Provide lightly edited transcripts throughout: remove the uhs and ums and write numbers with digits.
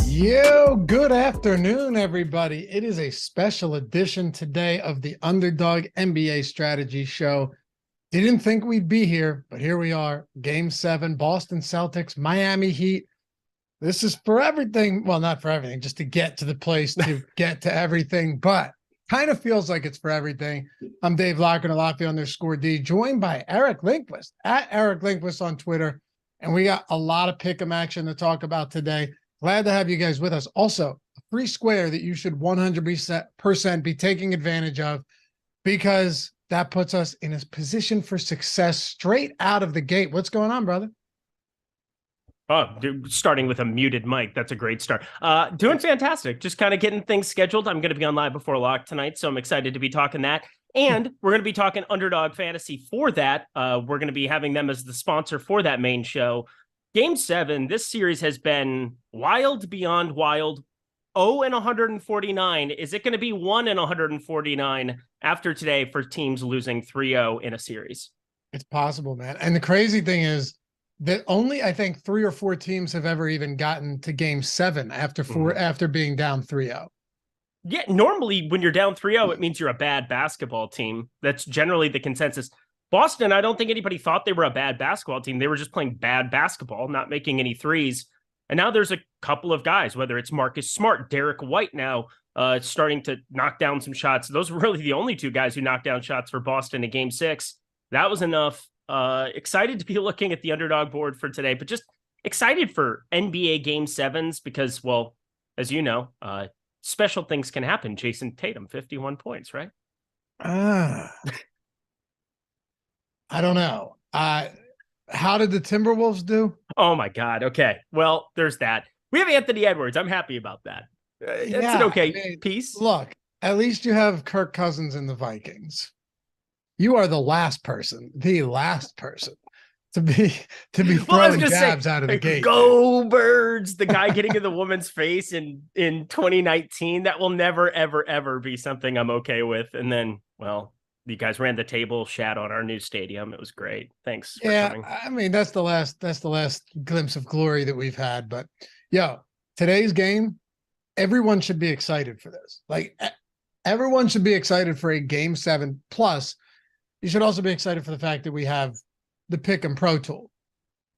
Yo, good afternoon, everybody. It is a special edition today of the UnderDog NBA Strategy Show. Didn't think we'd be here, but here we are. Game 7, Boston Celtics, Miami Heat. This is for everything. Well, not for everything, just to get to the place, to get to everything, but kind of feels like it's for everything. I'm Dave Loughran of Loughran_D, joined by Eric Lindquist, at Eric Lindquist on Twitter. And we got a lot of pick'em action to talk about today. Glad to have you guys with us. Also, a free square that you should 100% be taking advantage of, because that puts us in a position for success straight out of the gate. What's going on, brother? Oh, dude, starting with a muted mic. That's a great start. Doing fantastic. Just kind of getting things scheduled. I'm going to be on Live Before Lock tonight, so I'm excited to be talking that. And we're going to be talking Underdog Fantasy for that. We're going to be having them as the sponsor for that main show. Game 7, this series has been wild beyond wild. 0 and 149. Is it going to be 1 and 149 after today for teams losing 3-0 in a series? It's possible, man. And the crazy thing is that only I think 3 or 4 teams have ever even gotten to game 7 after being down 3-0. Yeah, normally when you're down 3-0, it means you're a bad basketball team. That's generally the consensus. Boston, I don't think anybody thought they were a bad basketball team. They were just playing bad basketball, not making any threes. And now there's a couple of guys, whether it's Marcus Smart, Derek White now starting to knock down some shots. Those were really the only 2 guys who knocked down shots for Boston in game 6. That was enough. Excited to be looking at the underdog board for today, but just excited for NBA game 7s because, well, as you know, special things can happen. Jason Tatum, 51 points, right? I don't know. How did the Timberwolves do? Oh my God. Okay. Well, there's that. We have Anthony Edwards. I'm happy about that. It's an okay piece. Look, at least you have Kirk Cousins in the Vikings. You are the last person to be throwing jabs out of the gate. Go Birds, the guy getting in the woman's face in 2019. That will never, ever, ever be something I'm okay with. And then, well, you guys ran the table, shat on our new stadium. It was great. Thanks for coming. I mean, that's the last glimpse of glory that we've had. But today's game, everyone should be excited for this. Like, everyone should be excited for a game 7. Plus, you should also be excited for the fact that we have the Pick'em Pro tool,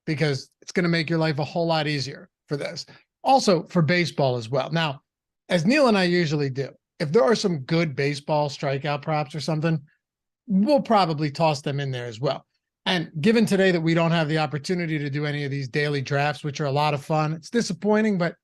because it's going to make your life a whole lot easier for this. Also for baseball as well. Now, as Neil and I usually do, if there are some good baseball strikeout props or something, we'll probably toss them in there as well. And given today that we don't have the opportunity to do any of these daily drafts, which are a lot of fun, it's disappointing, but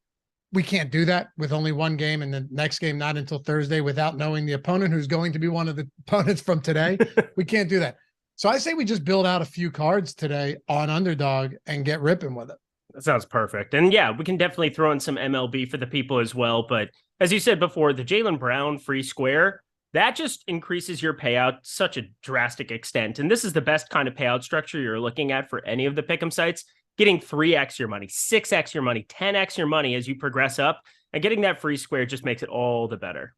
we can't do that with only one game and the next game not until Thursday without knowing the opponent who's going to be one of the opponents from today. We can't do that. So I say we just build out a few cards today on Underdog and get ripping with it. That sounds perfect. And yeah, we can definitely throw in some MLB for the people as well. But as you said before, the Jaylen Brown free square, that just increases your payout such a drastic extent. And this is the best kind of payout structure you're looking at for any of the Pick'em sites. Getting 3x your money, 6x your money, 10x your money as you progress up, and getting that free square just makes it all the better.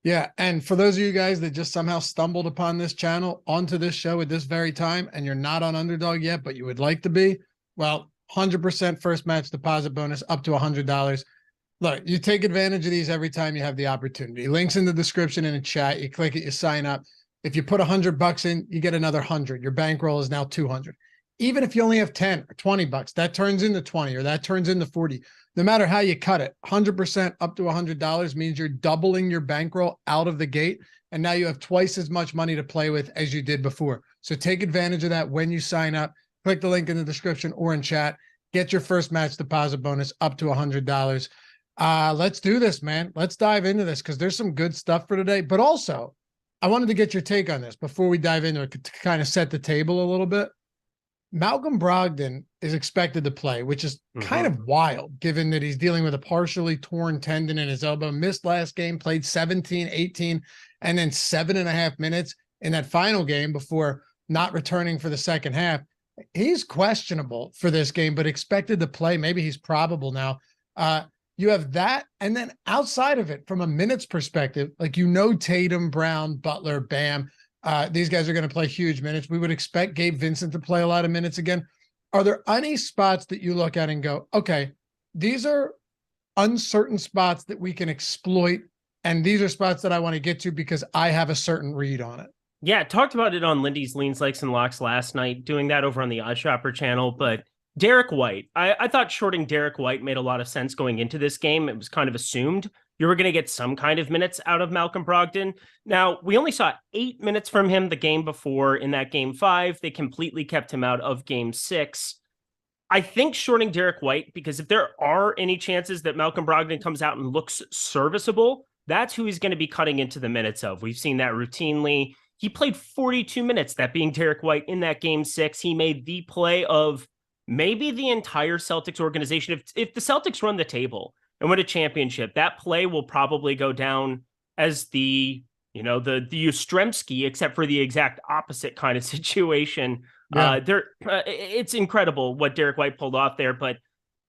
Yeah, and for those of you guys that just somehow stumbled upon this channel onto this show at this very time, and you're not on Underdog yet, but you would like to be, well, 100% first match deposit bonus up to $100. Look, you take advantage of these every time you have the opportunity. Links in the description and in chat. You click it, you sign up. If you put $100 in, you get another 100. Your bankroll is now 200. Even if you only have 10 or $20, that turns into 20 or that turns into 40. No matter how you cut it, 100% up to $100 means you're doubling your bankroll out of the gate. And now you have twice as much money to play with as you did before. So take advantage of that when you sign up. Click the link in the description or in chat. Get your first match deposit bonus up to $100. Let's do this, man. Let's dive into this because there's some good stuff for today. But also, I wanted to get your take on this before we dive into it to kind of set the table a little bit. Malcolm Brogdon is expected to play, which is kind of wild, given that he's dealing with a partially torn tendon in his elbow, missed last game, played 17, 18, and then 7.5 minutes in that final game before not returning for the second half. He's questionable for this game, but expected to play. Maybe he's probable now. You have that. And then outside of it, from a minutes perspective, like, Tatum, Brown, Butler, Bam, these guys are going to play huge minutes. We would expect Gabe Vincent to play a lot of minutes again. Are there any spots that you look at and go, okay, these are uncertain spots that we can exploit, and these are spots that I want to get to because I have a certain read on it? Yeah, talked about it on Lindy's Leans, Likes, and Locks last night, doing that over on the OddsShopper channel. But Derek White, I thought shorting Derek White made a lot of sense going into this game. It was kind of assumed you were going to get some kind of minutes out of Malcolm Brogdon. Now, we only saw 8 minutes from him the game before in that game 5. They completely kept him out of game 6. I think shorting Derek White, because if there are any chances that Malcolm Brogdon comes out and looks serviceable, that's who he's going to be cutting into the minutes of. We've seen that routinely. He played 42 minutes, that being Derek White, in that game 6. He made the play of maybe the entire Celtics organization. If the Celtics run the table and win a championship, that play will probably go down as the Yastrzemski, except for the exact opposite kind of situation. Yeah. It's incredible what Derek White pulled off there, but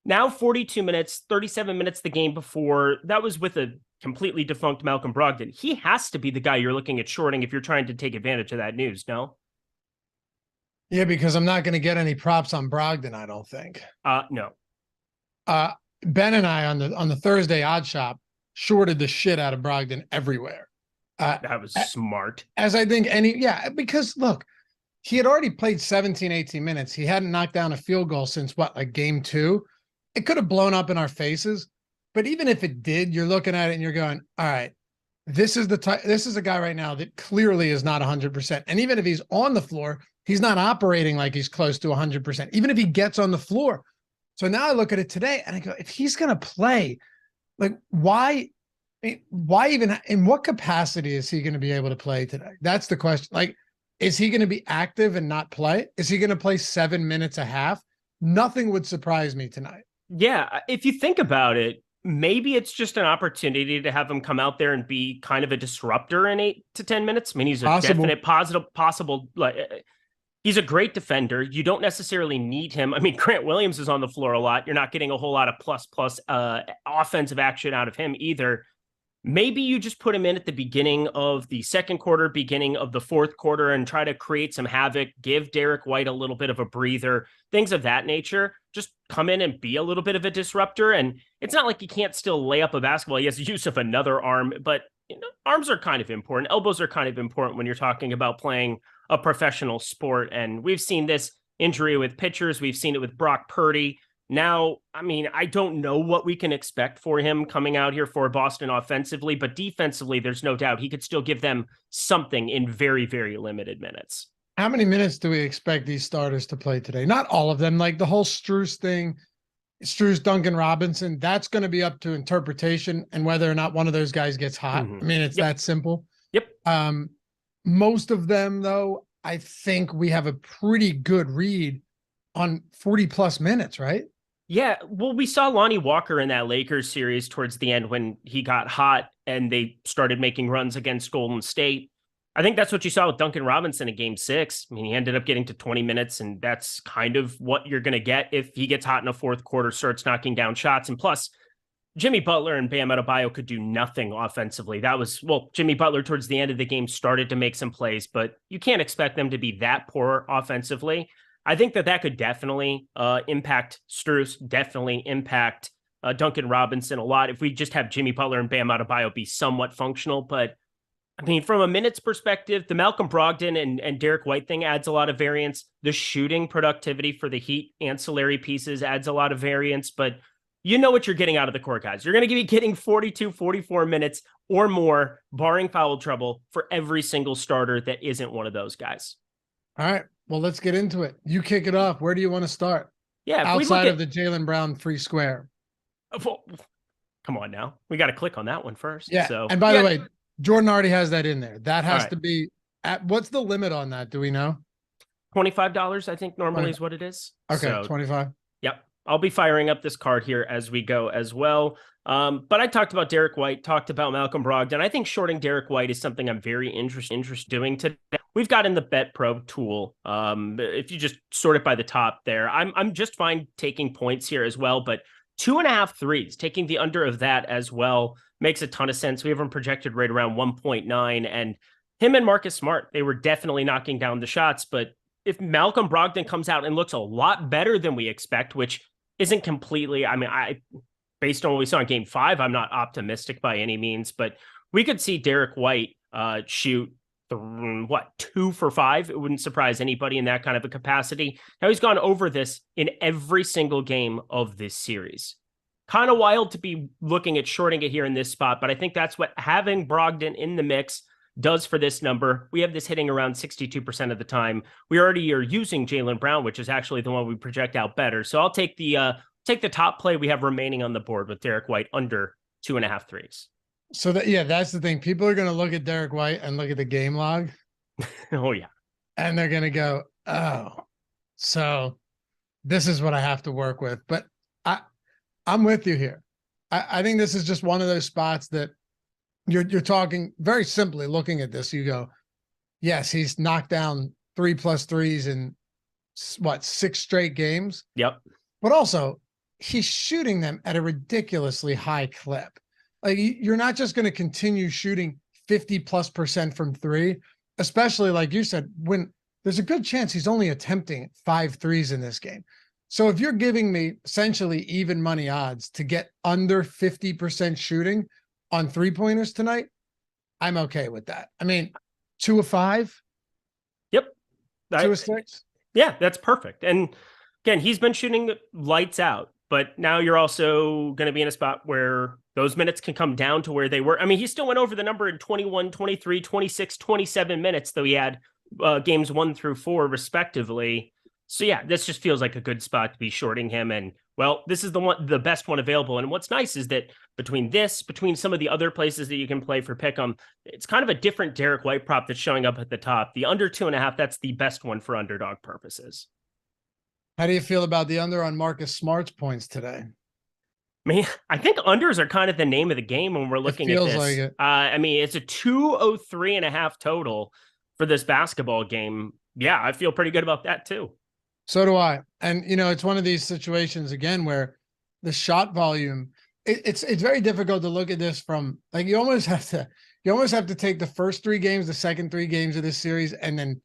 Now 42 minutes, 37 minutes the game before. That was with a completely defunct Malcolm Brogdon. He has to be the guy you're looking at shorting if you're trying to take advantage of that news, no? Yeah, because I'm not going to get any props on Brogdon, I don't think. No. Ben and I on the Thursday odd shop shorted the shit out of Brogdon everywhere. That was smart. As I think because look, he had already played 17, 18 minutes. He hadn't knocked down a field goal since like game 2. It could have blown up in our faces, but even if it did, you're looking at it and you're going, all right, this is a guy right now that clearly is not 100%. And even if he's on the floor, he's not operating like he's close to 100%, even if he gets on the floor. So now I look at it today and I go, if he's going to play, like why even, in what capacity is he going to be able to play today? That's the question. Like, is he going to be active and not play? Is he going to play 7 minutes a half? Nothing would surprise me tonight. Yeah, if you think about it, maybe it's just an opportunity to have him come out there and be kind of a disruptor in 8 to 10 minutes. I mean, he's a definite possible, like, he's a great defender. You don't necessarily need him. I mean, Grant Williams is on the floor a lot. You're not getting a whole lot of plus offensive action out of him either. Maybe you just put him in at the beginning of the second quarter, beginning of the fourth quarter, and try to create some havoc, give Derek White a little bit of a breather, things of that nature. Just come in and be a little bit of a disruptor. And it's not like he can't still lay up a basketball. He has use of another arm, but arms are kind of important. Elbows are kind of important when you're talking about playing a professional sport. And we've seen this injury with pitchers. We've seen it with Brock Purdy. Now, I mean, I don't know what we can expect for him coming out here for Boston offensively, but defensively, there's no doubt he could still give them something in very, very limited minutes. How many minutes do we expect these starters to play today? Not all of them. Like the whole Strus thing, Strus, Duncan Robinson, that's going to be up to interpretation and whether or not one of those guys gets hot. I mean, it's that simple. Yep. Most of them, though, I think we have a pretty good read on 40 plus minutes, right? Yeah, well, we saw Lonnie Walker in that Lakers series towards the end when he got hot and they started making runs against Golden State. I think that's what you saw with Duncan Robinson in game 6. I mean, he ended up getting to 20 minutes, and that's kind of what you're going to get if he gets hot in a fourth quarter, starts knocking down shots. And plus, Jimmy Butler and Bam Adebayo could do nothing offensively. Jimmy Butler towards the end of the game started to make some plays, but you can't expect them to be that poor offensively. I think that could definitely impact Strus, definitely impact Duncan Robinson a lot if we just have Jimmy Butler and Bam Adebayo be somewhat functional. But, I mean, from a minutes perspective, the Malcolm Brogdon and Derek White thing adds a lot of variance. The shooting productivity for the Heat ancillary pieces adds a lot of variance. But you know what you're getting out of the core guys. You're going to be getting 42, 44 minutes or more, barring foul trouble, for every single starter that isn't one of those guys. All right. Well, let's get into it. You kick it off. Where do you want to start? Yeah. Outside of the Jaylen Brown free square. Come on now. We got to click on that one first. Yeah. So, and by the way, Jordan already has that in there. That has right. to be what's the limit on that? Do we know? $25, I think normally is what it is. Okay. So, 25. Yep. I'll be firing up this card here as we go as well. But I talked about Derek White, talked about Malcolm Brogdon. I think shorting Derek White is something I'm very interested doing today. We've got in the Bet Pro tool. If you just sort it by the top there, I'm just fine taking points here as well. But 2.5 threes, taking the under of that as well makes a ton of sense. We have them projected right around 1.9, and him and Marcus Smart, they were definitely knocking down the shots. But if Malcolm Brogdon comes out and looks a lot better than we expect, which isn't completely, I mean, based on what we saw in game 5, I'm not optimistic by any means, but we could see Derek White shoot 2 for 5. It wouldn't surprise anybody in that kind of a capacity. Now he's gone over this in every single game of this series. Kind of wild to be looking at shorting it here in this spot, but I think that's what having Brogdon in the mix does for this number. We have this hitting around 62% of the time. We already are using Jaylen Brown, which is actually the one we project out better. So I'll take the top play we have remaining on the board with Derek White under 2.5 threes. So that's the thing. People are going to look at Derek White and look at the game log. Oh yeah. And they're going to go, oh, so this is what I have to work with. But I'm with you here. I think this is just one of those spots that you're talking very simply looking at this. You go, yes, he's knocked down 3+ threes in 6 straight games. Yep. But also he's shooting them at a ridiculously high clip. Like you're not just going to continue shooting 50+% from three, especially like you said, when there's a good chance he's only attempting 5 threes in this game. So if you're giving me essentially even money odds to get under 50% shooting on 3-pointers tonight, I'm okay with that. I mean, 2 of 5. Yep. 2 of 6. Yeah, that's perfect. And again, he's been shooting lights out, but now you're also going to be in a spot where those minutes can come down to where they were. I mean, he still went over the number in 21, 23, 26, 27 minutes, though he had games 1 through 4 respectively. So yeah, this just feels like a good spot to be shorting him. And well, this is the best one available. And what's nice is that between some of the other places that you can play for Pick'em, it's kind of a different Derek White prop that's showing up at the top. The under 2.5, that's the best one for underdog purposes. How do you feel about the under on Marcus Smart's points today? I mean, I think unders are kind of the name of the game when we're looking at this. Like it. I mean, it's a 203.5 total for this basketball game. Yeah, I feel pretty good about that too. So do I. And, it's one of these situations, again, where the shot volume, it's very difficult to look at this from, like, you almost have to take the first 3 games, the second 3 games of this series, and then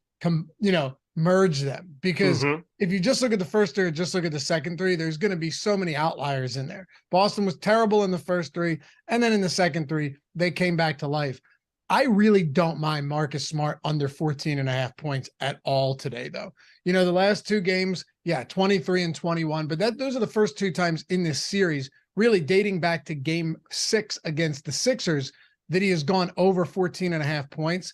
merge them. Because if you just look at the first 3 or just look at the second 3, there's going to be so many outliers in there. Boston was terrible in the first 3, and then in the second 3, they came back to life. I really don't mind Marcus Smart under 14.5 points at all today, though. The last 2 games, 23 and 21, but those are the first 2 times in this series, really dating back to game 6 against the Sixers, that he has gone over 14.5 points.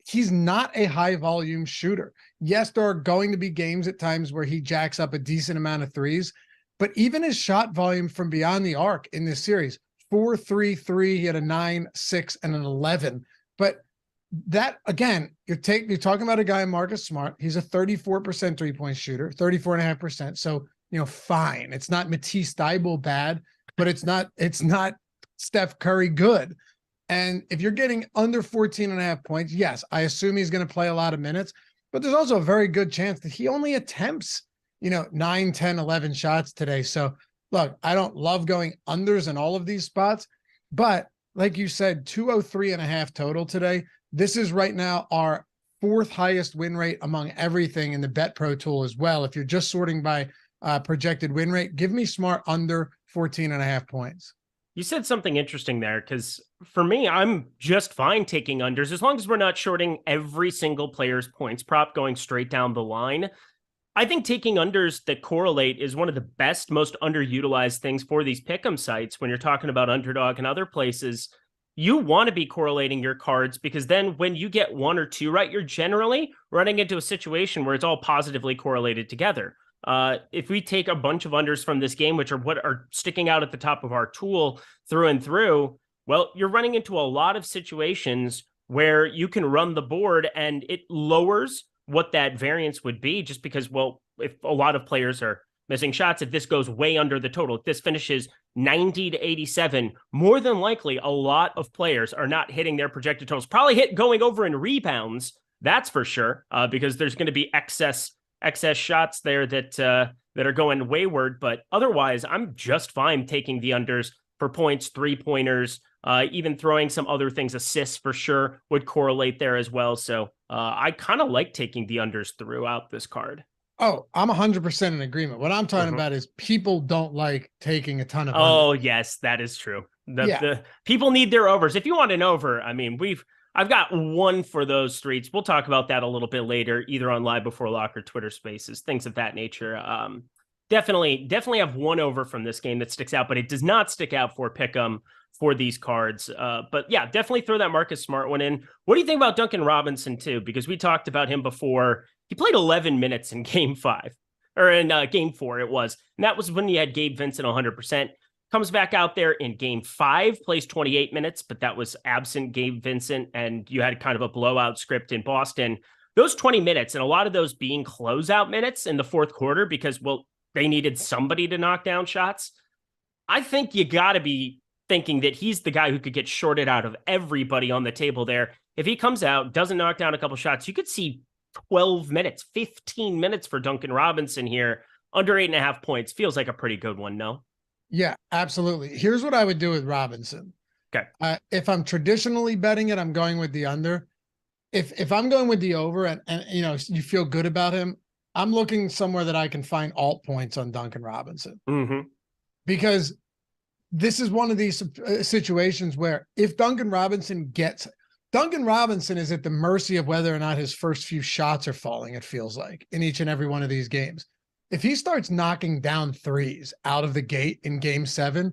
He's not a high volume shooter. Yes, there are going to be games at times where he jacks up a decent amount of threes, but even his shot volume from beyond the arc in this series, 4, 3, 3, he had a 9, 6, and an 11. But that, again, you're talking about a guy, Marcus Smart. He's a 34% 3-point shooter, 34.5%. So, fine. It's not Matisse Thybulle bad, but it's not Steph Curry good. And if you're getting under 14.5 points, yes, I assume he's going to play a lot of minutes, but there's also a very good chance that he only attempts, 9, 10, 11 shots today. So look, I don't love going unders in all of these spots, but like you said, 203.5 total today. This is right now our 4th highest win rate among everything in the Bet Pro tool as well. If you're just sorting by projected win rate, give me Smart under 14.5 points. You said something interesting there, because for me, I'm just fine taking unders as long as we're not shorting every single player's points prop going straight down the line. I think taking unders that correlate is one of the best, most underutilized things for these pick'em sites. When you're talking about Underdog and other places, you want to be correlating your cards, because then when you get 1 or 2 right, you're generally running into a situation where it's all positively correlated together. If we take a bunch of unders from this game, which are what are sticking out at the top of our tool through and through, well, you're running into a lot of situations where you can run the board and it lowers what that variance would be, just because, well, if a lot of players are missing shots, if this goes way under the total, if this finishes 90 to 87, more than likely a lot of players are not hitting their projected totals, probably going over in rebounds. That's for sure, because there's going to be excess shots there that are going wayward. But otherwise, I'm just fine taking the unders for points, 3-pointers, even throwing some other things. Assists for sure would correlate there as well. So I kind of like taking the unders throughout this card. Oh, I'm 100% in agreement. What I'm talking about is people don't like taking a ton of unders. Oh, yes, that is true. The people need their overs. If you want an over, I mean, I've got one for those streets. We'll talk about that a little bit later, either on Live Before Lock or Twitter Spaces, things of that nature. Definitely have one over from this game that sticks out, but it does not stick out for Pick'em for these cards. But yeah, definitely throw that Marcus Smart one in. What do you think about Duncan Robinson too? Because we talked about him before. He played 11 minutes in game 5, or in game 4 it was. And that was when he had Gabe Vincent 100%. Comes back out there in game 5, plays 28 minutes, but that was absent Gabe Vincent, and you had kind of a blowout script in Boston. Those 20 minutes, and a lot of those being closeout minutes in the fourth quarter because, well, they needed somebody to knock down shots. I think you got to be thinking that he's the guy who could get shorted out of everybody on the table there. If he comes out, doesn't knock down a couple shots, you could see 12 minutes, 15 minutes for Duncan Robinson here. under 8.5 points feels like a pretty good one. No. Yeah, absolutely. Here's what I would do with Robinson. Okay. If I'm traditionally betting it, I'm going with the under. If I'm going with the over and you know, you feel good about him, I'm looking somewhere that I can find alt points on Duncan Robinson. Because this is one of these situations where if Duncan Robinson is at the mercy of whether or not his first few shots are falling, it feels like, in each and every one of these games. If he starts knocking down threes out of the gate in game 7,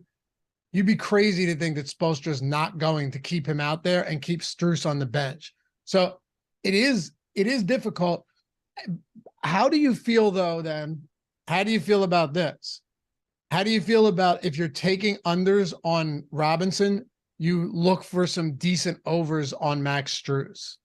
you'd be crazy to think that Spoelstra's not going to keep him out there and keep Strus on the bench. So it is difficult. How do you feel though, then? How do you feel about this? How do you feel about if you're taking unders on Robinson, you look for some decent overs on Max Strus?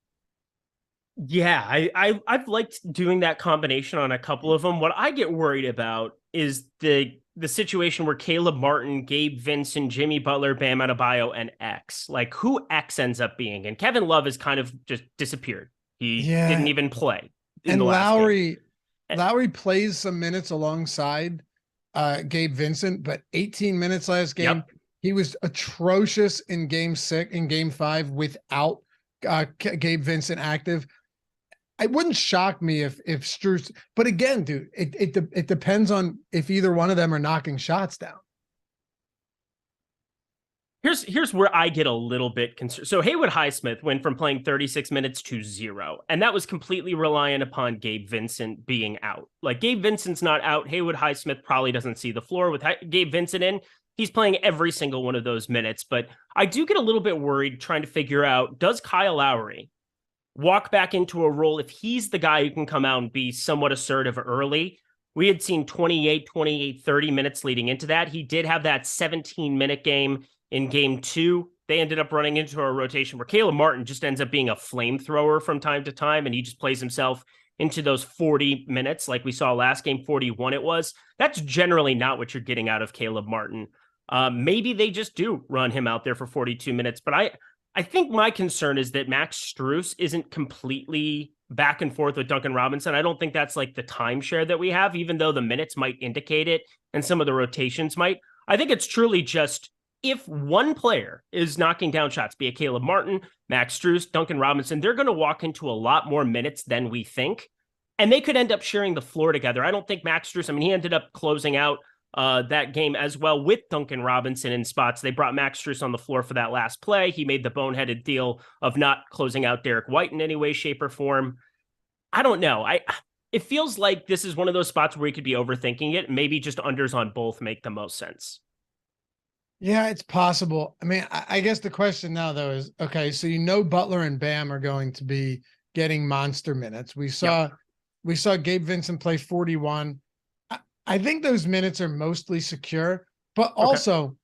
Yeah, I've liked doing that combination on a couple of them. What I get worried about is the situation where Caleb Martin, Gabe Vincent, Jimmy Butler, Bam Adebayo, and X. Like who X ends up being. And Kevin Love has kind of just disappeared. He didn't even play. And Lowry plays some minutes alongside Gabe Vincent, but 18 minutes last game. Yep. He was atrocious in game 5 without Gabe Vincent active. It wouldn't shock me if Strus, but again, dude, it depends on if either one of them are knocking shots down. Here's where I get a little bit concerned. So Haywood Highsmith went from playing 36 minutes to 0, and that was completely reliant upon Gabe Vincent being out. Like Gabe Vincent's not out. Haywood Highsmith probably doesn't see the floor. With Gabe Vincent in, he's playing every single one of those minutes. But I do get a little bit worried trying to figure out, does Kyle Lowry walk back into a role if he's the guy who can come out and be somewhat assertive early? We had seen 28, 30 minutes leading into that. He did have that 17-minute game in game 2. They ended up running into a rotation where Caleb Martin just ends up being a flamethrower from time to time, and he just plays himself into those 40 minutes like we saw last game, 41 it was. That's generally not what you're getting out of Caleb Martin. Maybe they just do run him out there for 42 minutes, but I think my concern is that Max Strus isn't completely back and forth with Duncan Robinson. I don't think that's like the timeshare that we have, even though the minutes might indicate it and some of the rotations might. I think it's truly just if one player is knocking down shots, be it Caleb Martin, Max Strus, Duncan Robinson, they're going to walk into a lot more minutes than we think, and they could end up sharing the floor together. I don't think Max Strus, he ended up closing out that game as well with Duncan Robinson in spots. They brought Max Strus on the floor for that last play. He made the boneheaded deal of not closing out Derek White in any way, shape, or form. I don't know. It feels like this is one of those spots where we could be overthinking it. Maybe just unders on both make the most sense. Yeah, it's possible. I guess the question now though is, okay, so Butler and Bam are going to be getting monster minutes. We saw Gabe Vincent play 41. I think those minutes are mostly secure, but also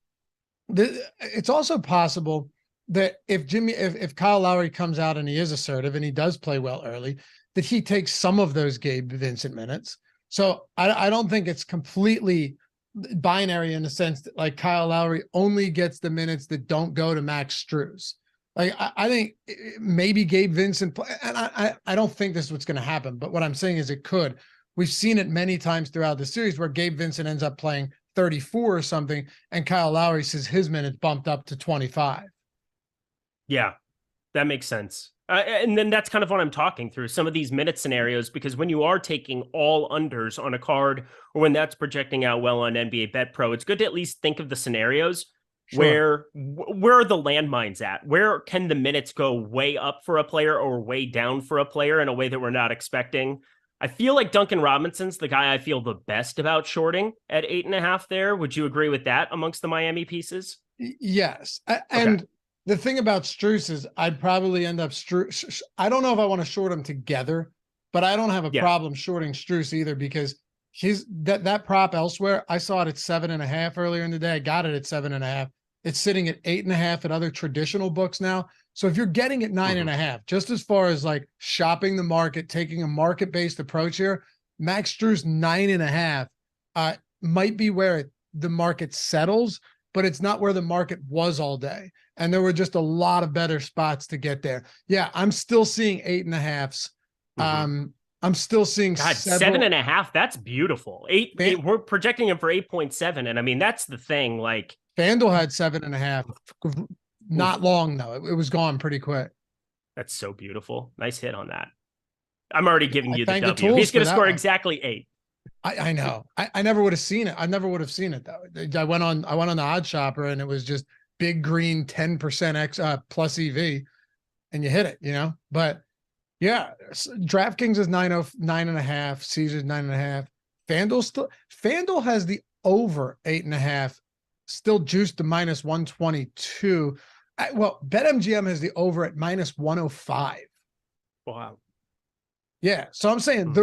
it's also possible that if Kyle Lowry comes out and he is assertive and he does play well early, that he takes some of those Gabe Vincent minutes. So I don't think it's completely binary in the sense that like Kyle Lowry only gets the minutes that don't go to Max Strus. Like I think maybe Gabe Vincent, and I don't think this is what's going to happen, but what I'm saying is it could. We've seen it many times throughout the series where Gabe Vincent ends up playing 34 or something, and Kyle Lowry says his minutes bumped up to 25. Yeah, that makes sense. And then that's kind of what I'm talking through, some of these minute scenarios, because when you are taking all unders on a card or when that's projecting out well on NBA Bet Pro, it's good to at least think of the scenarios. Sure. Where are the landmines at? Where can the minutes go way up for a player or way down for a player in a way that we're not expecting? I feel like Duncan Robinson's the guy I feel the best about shorting at 8.5 there. Would you agree with that amongst the Miami pieces? Yes. And the thing about Strus is I'd probably end up I don't know if I want to short them together, but I don't have a problem shorting Strus either because he's that prop elsewhere. I saw it at 7.5 earlier in the day. I got it at 7.5. It's sitting at 8.5 at other traditional books now. So if you're getting it 9.5, just as far as like shopping the market, taking a market-based approach here, Max Strus 9.5 might be where the market settles, but it's not where the market was all day. And there were just a lot of better spots to get there. Yeah, I'm still seeing 8.5s. I'm still seeing God, several 7.5. That's beautiful. We're projecting him for 8.7. And I mean, that's the thing. Like, FanDuel had 7.5. Not long though. It was gone pretty quick. that's so beautiful. Nice hit on that. I'm already giving I you the thank the W. tools He's going for to that score one. exactly 8. I know. I never would have seen it. I never would have seen it though. I went on the Odd Shopper and it was just big green 10% X plus EV, and you hit it, you know. But yeah, DraftKings is 9.5, Caesars 9.5. FanDuel has the over 8.5, still juiced to minus 122. Well, BetMGM has the over at minus 105. Wow. Yeah, so I'm saying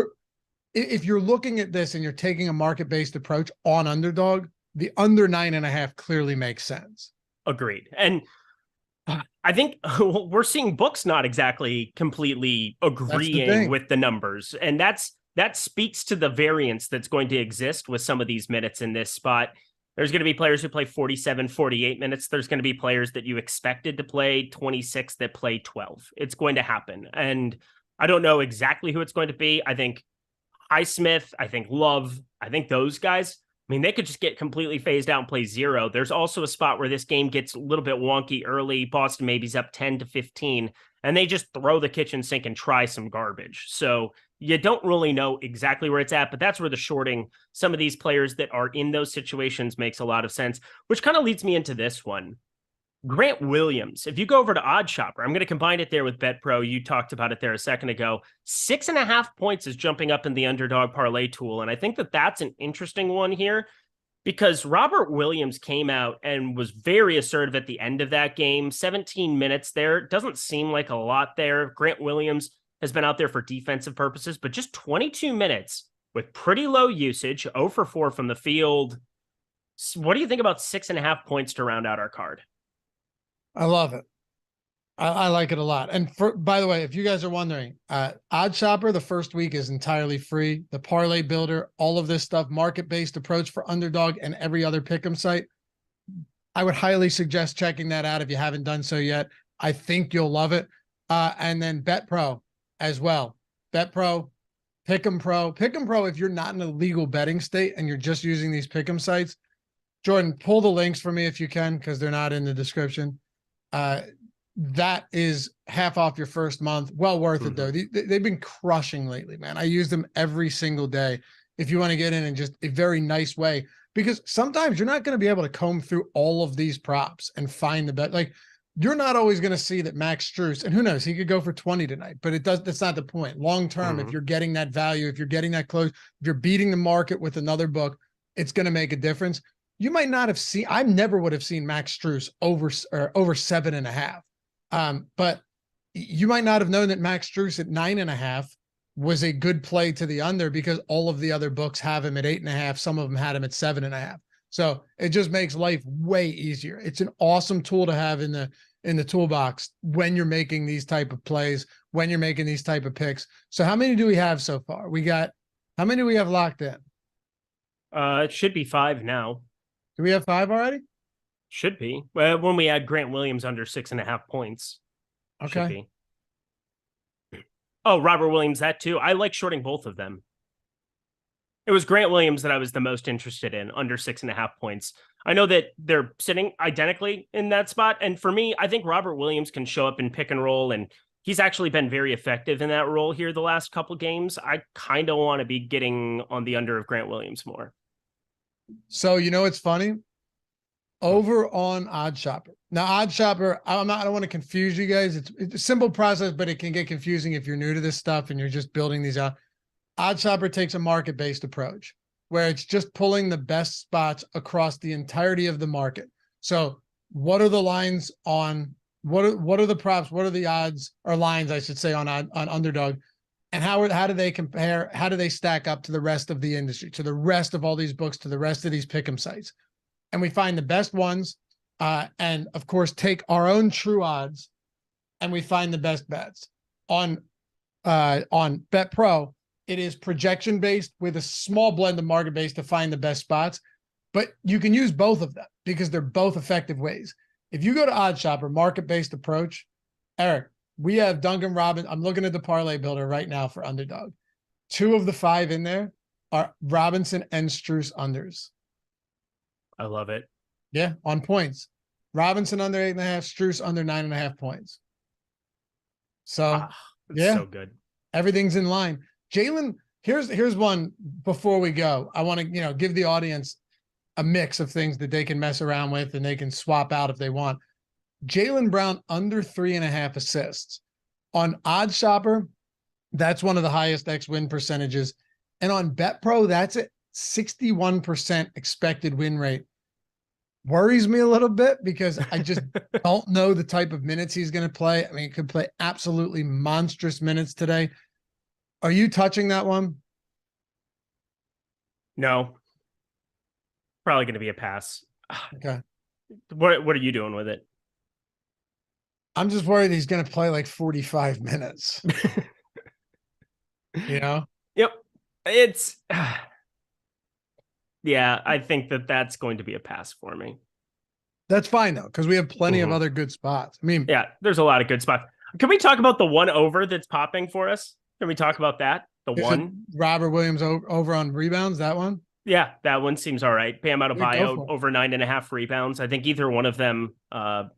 if you're looking at this and you're taking a market-based approach on underdog, the under 9.5 clearly makes sense. Agreed. And I think we're seeing books not exactly completely agreeing with the numbers. And that speaks to the variance that's going to exist with some of these minutes in this spot. There's going to be players who play 47, 48 minutes. There's going to be players that you expected to play 26 that play 12. It's going to happen. And I don't know exactly who it's going to be. I think Highsmith, I think Love, I think those guys, I mean, they could just get completely phased out and play 0. There's also a spot where this game gets a little bit wonky early. Boston maybe's up 10 to 15, and they just throw the kitchen sink and try some garbage. So you don't really know exactly where it's at, but that's where the shorting some of these players that are in those situations makes a lot of sense, which kind of leads me into this one. Grant Williams, if you go over to Odd Shopper, I'm going to combine it there with BetPro. You talked about it there a second ago. 6.5 points is jumping up in the underdog parlay tool. And I think that that's an interesting one here because Robert Williams came out and was very assertive at the end of that game. 17 minutes there. Doesn't seem like a lot there. Grant Williams has been out there for defensive purposes, but just 22 minutes with pretty low usage, 0 for 4 from the field. What do you think about 6.5 points to round out our card? I love it. I like it a lot. And by the way, if you guys are wondering, Odd Shopper, the first week is entirely free. The Parlay Builder, all of this stuff, market-based approach for underdog and every other pick'em site. I would highly suggest checking that out if you haven't done so yet. I think you'll love it. And then BetPro as well. BetPro, Pick'em Pro. Pick'em Pro, if you're not in a legal betting state and you're just using these pick'em sites, Jordan, pull the links for me if you can, because they're not in the description. That is half off your first month. Well worth it though. They've been crushing lately, man. I use them every single day. If you want to get in just a very nice way, because sometimes you're not going to be able to comb through all of these props and find the bet. Like you're not always going to see that Max Strus, and who knows, he could go for 20 tonight, but that's not the point. Long term, if you're getting that value, if you're getting that close, if you're beating the market with another book, it's going to make a difference. You might not have seen, I never would have seen Max Strus over 7.5. But you might not have known that Max Strus at 9.5 was a good play to the under because all of the other books have him at 8.5. Some of them had him at 7.5. So it just makes life way easier. It's an awesome tool to have in the toolbox when you're making these type of plays, when you're making these type of picks. So how many do we have so far? How many do we have locked in? It should be 5 now. Do we have 5 already? Should be. Well, when we add Grant Williams under 6.5 points. Okay. Oh, Robert Williams, that too. I like shorting both of them. It was Grant Williams that I was the most interested in, under 6.5 points. I know that they're sitting identically in that spot. And for me, I think Robert Williams can show up in pick and roll, and he's actually been very effective in that role here the last couple games. I kind of want to be getting on the under of Grant Williams more. So, you know, it's funny. Over on Odd Shopper. Now, Odd Shopper, I don't want to confuse you guys. It's a simple process, but it can get confusing if you're new to this stuff and you're just building these out. Odd Shopper takes a market-based approach where it's just pulling the best spots across the entirety of the market. So what are the lines on, what are the props? What are the odds or lines, I should say, on underdog? And how do they compare? How do they stack up to the rest of the industry, to the rest of all these books, to the rest of these pick'em sites? And we find the best ones, and of course take our own true odds, and we find the best bets. On BetPro, it is projection based with a small blend of market based to find the best spots, but you can use both of them because they're both effective ways. If you go to Odd Shopper, market based approach, Eric, we have Duncan Robinson. I'm looking at the parlay builder right now for underdog. 2 of the 5 in there are Robinson and Strus unders. I love it. Yeah, on points. Robinson under 8.5, Strus under 9.5 points. So, yeah, so good. Everything's in line. Jalen, here's one before we go. I want to, give the audience a mix of things that they can mess around with and they can swap out if they want. Jaylen Brown under 3.5 assists. On Odd Shopper, that's one of the highest X-win percentages. And on BetPro, that's at 61% expected win rate. Worries me a little bit because I just don't know the type of minutes he's going to play. I mean, he could play absolutely monstrous minutes today. Are you touching that one? No. Probably going to be a pass. Okay. What are you doing with it? I'm just worried he's going to play like 45 minutes. Yep. It's yeah, I think that's going to be a pass for me. That's fine though, because we have plenty of other good spots. I mean, yeah, there's a lot of good spots. Can we talk about the one over that's popping for us? Can we talk about that? The one Robert Williams over on rebounds, that one? Yeah, that one seems all right. Bam Adebayo over 9.5 rebounds. I think either one of them I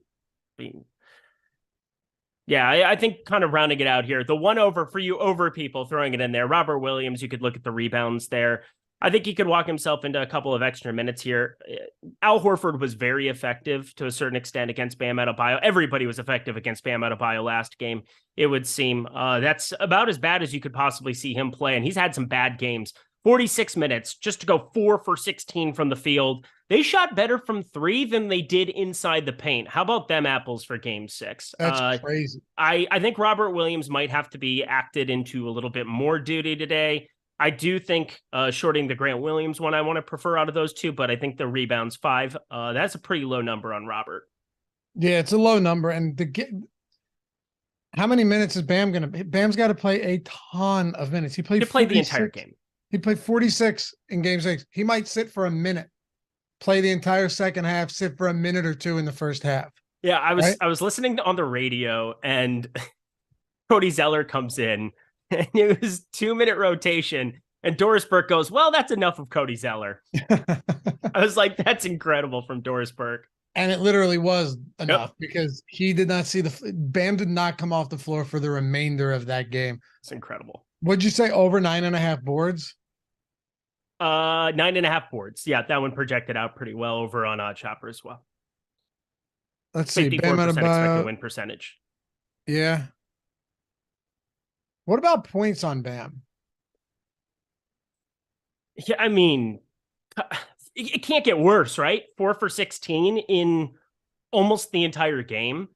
think kind of rounding it out here. The one over for you over people throwing it in there. Robert Williams, you could look at the rebounds there. I think he could walk himself into a couple of extra minutes here. Al Horford was very effective to a certain extent against Bam Adebayo. Everybody was effective against Bam Adebayo last game, it would seem. That's about as bad as you could possibly see him play, and he's had some bad games. 46 minutes just to go 4 for 16 from the field. They shot better from 3 than they did inside the paint. How about them apples for game 6? That's crazy. I think Robert Williams might have to be acted into a little bit more duty today. I do think shorting the Grant Williams one I want to prefer out of those two, but I think the rebounds 5, that's a pretty low number on Robert. Yeah, it's a low number. And how many minutes is Bam going to? Bam's got to play a ton of minutes. He played the entire game. He played 46 in game 6. He might sit for a minute, play the entire second half, sit for a minute or 2 in the first half. Yeah, I was listening on the radio and Cody Zeller comes in and it was 2-minute rotation and Doris Burke goes, well, that's enough of Cody Zeller. I was like, that's incredible from Doris Burke. And it literally was enough because he did not see Bam did not come off the floor for the remainder of that game. It's incredible. Would you say over 9.5 boards? 9.5 boards. Yeah, that one projected out pretty well over on Odd Shopper as well. Let's see. 54% expected win percentage. Yeah. What about points on Bam? Yeah, I mean, it can't get worse, right? 4 for 16 in almost the entire game.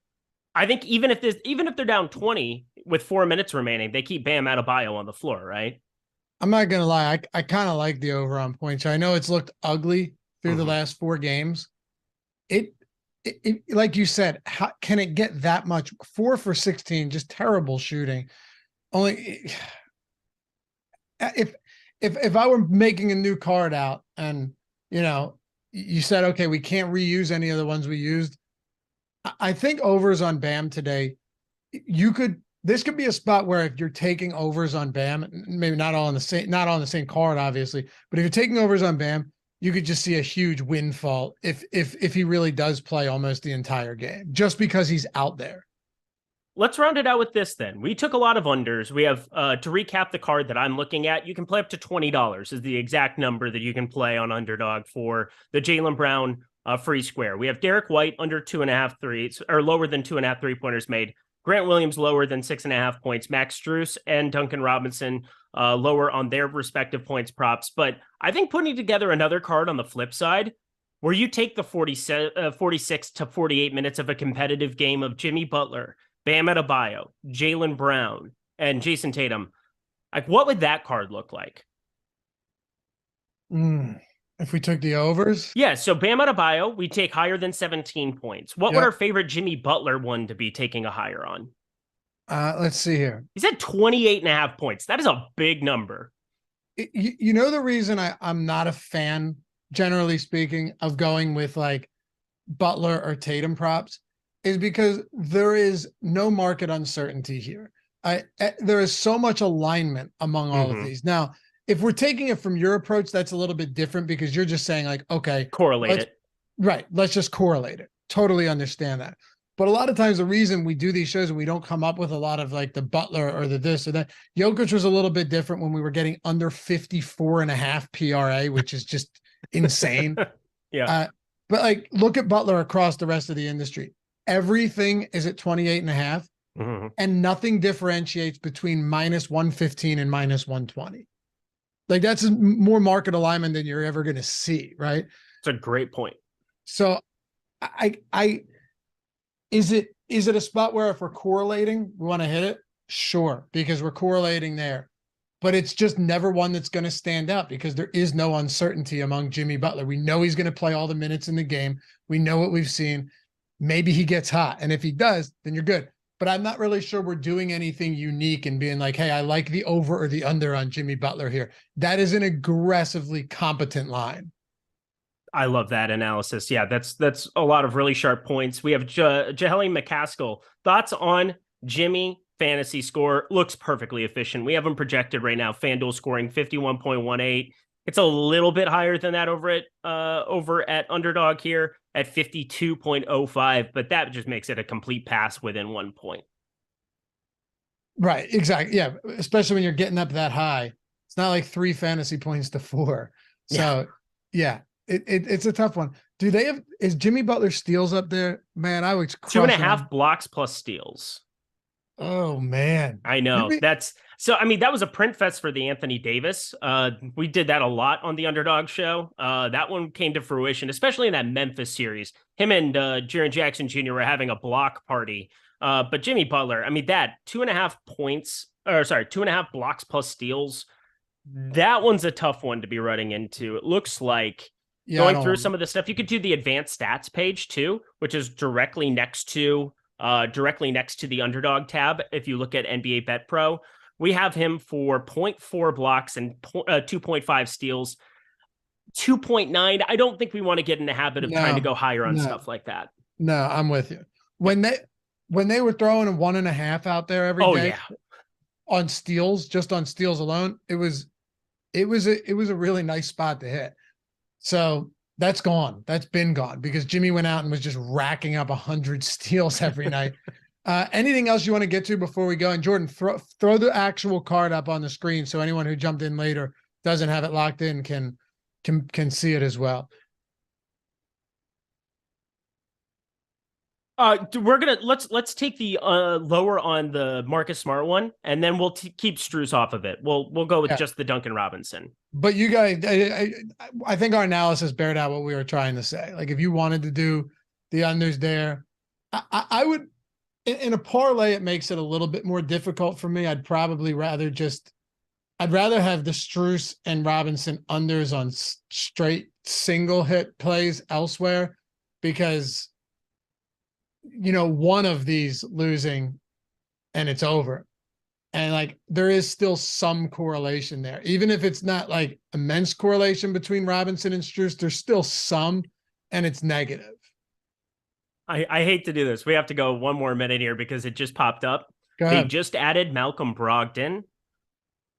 I think even if they're down 20 with 4 minutes remaining, they keep Bam Adebayo on the floor, right? I'm not gonna lie, I kind of like the over on points. I know it's looked ugly through the last 4 games. It like you said, how can it get that much? 4 for 16, just terrible shooting. Only if I were making a new card out and you said, okay, we can't reuse any of the ones we used. I think overs on Bam today, this could be a spot where if you're taking overs on Bam, maybe not on the same card, obviously, but if you're taking overs on Bam, you could just see a huge windfall if he really does play almost the entire game, just because he's out there. Let's round it out with this then. We took a lot of unders. We have, to recap the card that I'm looking at, you can play up to $20 is the exact number that you can play on Underdog for the Jaylen Brown free square. We have Derek White under 2.5 threes, or lower than 2.5 3-pointers made. Grant Williams lower than 6.5 points. Max Strus and Duncan Robinson lower on their respective points props. But I think putting together another card on the flip side, where you take the 46 to 48 minutes of a competitive game of Jimmy Butler, Bam Adebayo, Jaylen Brown, and Jason Tatum, like what would that card look like? If we took the overs? Yeah, so Bam Adebayo, we take higher than 17 points. What would our favorite Jimmy Butler one to be taking a higher on? Let's see here. He's at 28.5 points. That is a big number. You know the reason I'm not a fan, generally speaking, of going with like Butler or Tatum props is because there is no market uncertainty here. There is so much alignment among all of these. Now, if we're taking it from your approach, that's a little bit different because you're just saying like, okay, correlate it. Right. Let's just correlate it. Totally understand that. But a lot of times the reason we do these shows and we don't come up with a lot of like the Butler or the this or that, Jokic was a little bit different when we were getting under 54.5 PRA, which is just insane. Yeah. But like, look at Butler across the rest of the industry. Everything is at 28.5 and nothing differentiates between minus 115 and minus 120. Like that's more market alignment than you're ever going to see. Right. It's a great point. So is it a spot where if we're correlating, we want to hit it? Sure, because we're correlating there. But it's just never one that's going to stand out because there is no uncertainty among Jimmy Butler. We know he's going to play all the minutes in the game. We know what we've seen. Maybe he gets hot. And if he does, then you're good. But I'm not really sure we're doing anything unique and being like, hey, I like the over or the under on Jimmy Butler here. That is an aggressively competent line. I love that analysis. Yeah, that's a lot of really sharp points. We have Jaheli McCaskill. Thoughts on Jimmy fantasy score? Looks perfectly efficient. We have him projected right now. FanDuel scoring 51.18. It's a little bit higher than that over at UnderDog here at 52.05, but that just makes it a complete pass within 1 point. Right, exactly. Yeah, especially when you're getting up that high. It's not like 3 fantasy points to 4. So, yeah. It's a tough one. Do they have, is Jimmy Butler steals up there? Man, I was 2.5 blocks plus steals. Oh man. I know. That was a print fest for the Anthony Davis. We did that a lot on the Underdog show. That one came to fruition, especially in that Memphis series. Him and Jaren Jackson Jr. were having a block party. But Jimmy Butler, that 2.5 blocks plus steals. That one's a tough one to be running into. It looks like going through some of the stuff. You could do the advanced stats page too, which is directly next to the Underdog tab. If you look at NBA Bet Pro, we have him for 0.4 blocks and 2.5 steals, 2.9. I don't think we want to get in the habit of trying to go higher on stuff like that. No, I'm with you. When they were throwing a 1.5 out there every day on steals, just on steals alone, it was a really nice spot to hit. So that's gone. That's been gone because Jimmy went out and was just racking up 100 steals every night. Anything else you want to get to before we go? And Jordan, throw the actual card up on the screen so anyone who jumped in later doesn't have it locked in can see it as well. Let's take the lower on the Marcus Smart one, and then we'll keep Strus off of it. We'll go with just the Duncan Robinson. But you guys, I think our analysis bared out what we were trying to say. Like if you wanted to do the unders there, I would in a parlay. It makes it a little bit more difficult for me. I'd rather have the Strus and Robinson unders on straight single hit plays elsewhere because one of these losing and it's over. And like, there is still some correlation there. Even if it's not like immense correlation between Robinson and Strus, there's still some, and it's negative. I hate to do this. We have to go one more minute here because it just popped up. They just added Malcolm Brogdon.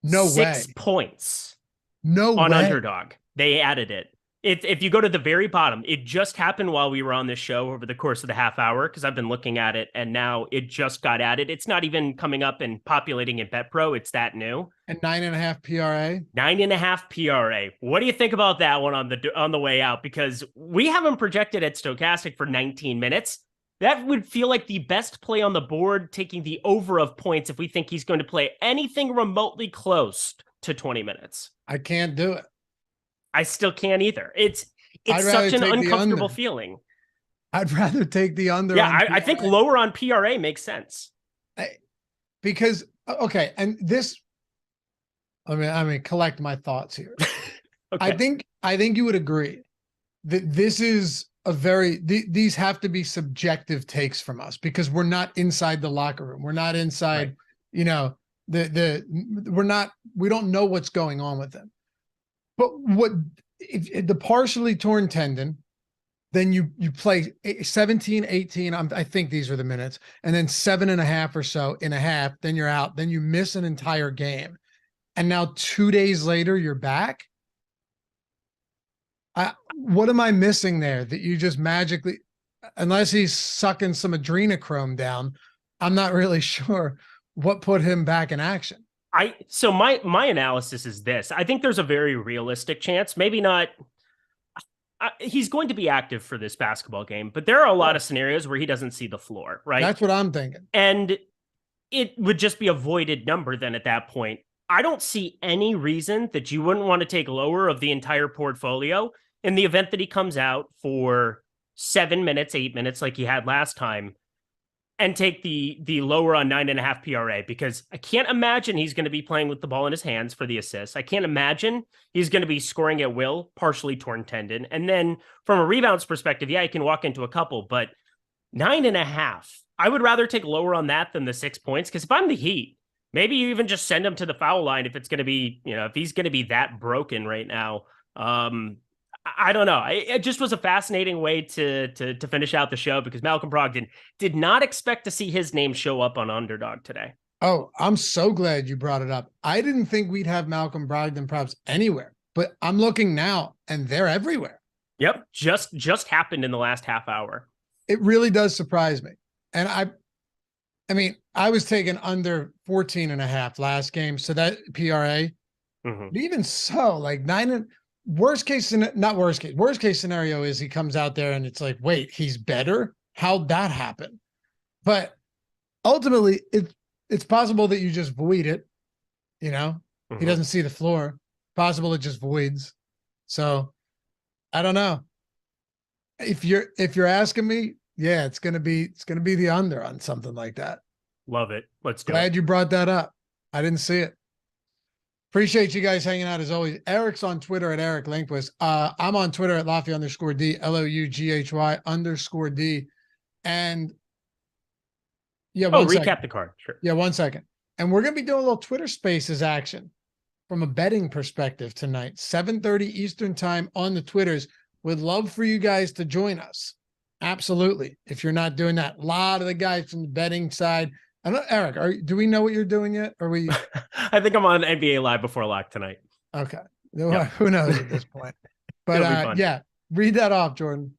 No way. 6 points. No way. On Underdog. They added it. If you go to the very bottom, it just happened while we were on this show over the course of the half hour, because I've been looking at it and now it just got added. It's not even coming up and populating in BetPro. It's that new. And 9.5 PRA. 9.5 PRA. What do you think about that one on the way out? Because we have him projected at Stochastic for 19 minutes. That would feel like the best play on the board, taking the over of points if we think he's going to play anything remotely close to 20 minutes. I can't do it. I still can't either. It's such an uncomfortable feeling. I'd rather take the under. Yeah, I think lower on PRA makes sense. Because, okay, and this, I mean, collect my thoughts here. Okay. I think you would agree that this is these have to be subjective takes from us because we're not inside the locker room. We're not inside, we don't know what's going on with them. But if the partially torn tendon, then you play 17, 18. I think these are the minutes, and then 7.5 or so in a half. Then you're out. Then you miss an entire game, and now 2 days later you're back. What am I missing there that you just magically, unless he's sucking some adrenochrome down, I'm not really sure what put him back in action. So my analysis is this. I think there's a very realistic chance, maybe not. He's going to be active for this basketball game, but there are a lot of scenarios where he doesn't see the floor, right? That's what I'm thinking. And it would just be a voided number then at that point. I don't see any reason that you wouldn't want to take lower of the entire portfolio in the event that he comes out for 7 minutes, 8 minutes like he had last time, and take the lower on 9.5 PRA, because I can't imagine he's going to be playing with the ball in his hands for the assists. I can't imagine he's going to be scoring at will, partially torn tendon. And then from a rebounds perspective, yeah, he can walk into a couple, but 9.5, I would rather take lower on that than the 6 points. Because if I'm the Heat, maybe you even just send him to the foul line if it's going to be, if he's going to be that broken right now. I don't know. It just was a fascinating way to finish out the show, because Malcolm Brogdon did not expect to see his name show up on Underdog today. Oh, I'm so glad you brought it up. I didn't think we'd have Malcolm Brogdon props anywhere, but I'm looking now and they're everywhere. Yep. Just happened in the last half hour. It really does surprise me. And I mean, I was taking under 14.5 last game. So that PRA, but even so, like worst case scenario is he comes out there and it's like, wait, he's better. How'd that happen? But ultimately it's possible that you just void it. He doesn't see the floor. Possible it just voids. So I don't know. If you're asking me, yeah, it's gonna be the under on something like that. Love it. Let's do it. Glad you brought that up. I didn't see it. Appreciate you guys hanging out as always. Eric's on Twitter at Eric Lindquist. I'm on Twitter at Loughran_D, LOUGHY_D. And yeah, recap the card. Sure. Yeah, 1 second. And we're gonna be doing a little Twitter Spaces action from a betting perspective tonight, 7:30 Eastern time on the Twitters. Would love for you guys to join us. Absolutely. If you're not doing that, a lot of the guys from the betting side. I don't know, Eric, do we know what you're doing yet? Are we? I think I'm on NBA Live before lock tonight. Okay. Yep. Who knows at this point? But yeah, read that off, Jordan.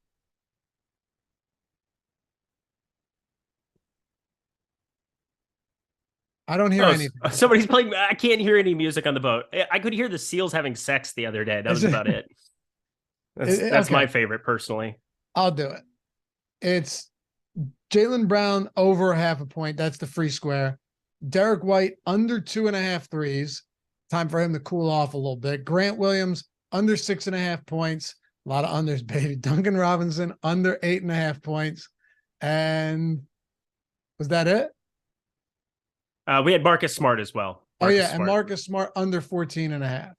I don't hear anything. Somebody's playing. I can't hear any music on the boat. I could hear the seals having sex the other day. That was about it. That's okay. My favorite personally. I'll do it. It's Jaylen Brown over 0.5 point. That's the free square. Derek White under 2.5 threes. Time for him to cool off a little bit. Grant Williams under 6.5 points. A lot of unders, baby. Duncan Robinson under 8.5 points. And was that it? We had Marcus Smart as well. And Marcus Smart under 14.5.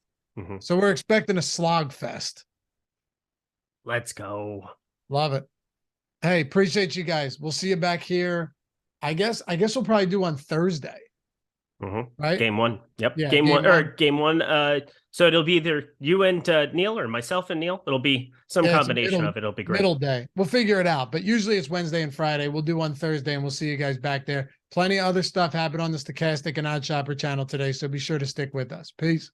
So we're expecting a slog fest. Let's go. Love it. Hey, appreciate you guys. We'll see you back here. I guess we'll probably do on Thursday. Right? Game one. Yep. Yeah, game one. So it'll be either you and Neil or myself and Neil. It'll be some combination of it. It'll be great. Middle day. We'll figure it out. But usually it's Wednesday and Friday. We'll do on Thursday and we'll see you guys back there. Plenty of other stuff happened on the Stochastic and Odd Shopper channel today. So be sure to stick with us. Peace.